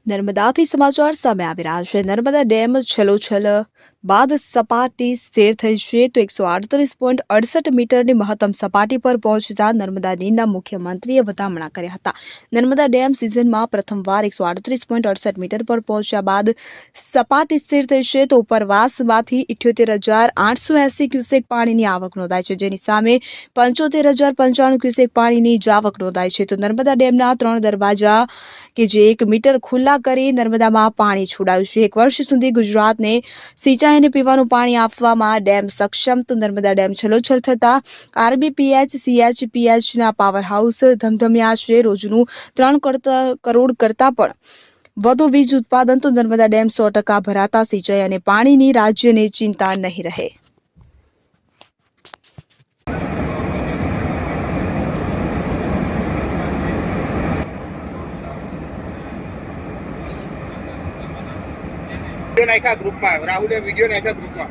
નર્મદાથી સમાચાર સામે આવી રહ્યા છે। નર્મદા ડેમ છલોછલ બાદ સપાટી સ્થિર થઈ છે તો 138.68 મીટરની મહત્તમ સપાટી પર પહોંચતા નર્મદા નીરના મુખ્યમંત્રીએ વધામણા કર્યા હતા। નર્મદા ડેમ સિઝનમાં પ્રથમવાર 138.68 મીટર પર પહોંચ્યા બાદ સપાટી સ્થિર થઈ છે તો ઉપરવાસમાંથી 78,880 ક્યુસેક પાણીની આવક નોંધાઈ છે, જેની સામે 75,095 ક્યુસેક પાણીની જ આવક નોંધાઈ છે। તો નર્મદા ડેમના 3 દરવાજા કે જે 1 મીટર ખુલ્લા કરી નર્મદામાં પાણી છોડાયું છે। 1 વર્ષ સુધી ગુજરાતને સિંચાઈ અને પીવાનું પાણી આપવામાં ડેમ સક્ષમ। તો નર્મદા ડેમ છલોછલ થતા RBPH CHPHના પાવર હાઉસ ધમધમ્યા છે। રોજનું 3 કરોડ કરતાં પણ વધુ વીજ ઉત્પાદન। તો નર્મદા ડેમ 100% ભરાતા સિંચાઈ અને પાણીની રાજ્યને ચિંતા નહીં રહે। वीडियो नायका ग्रुप में राहुल वीडियो नायका ग्रुप में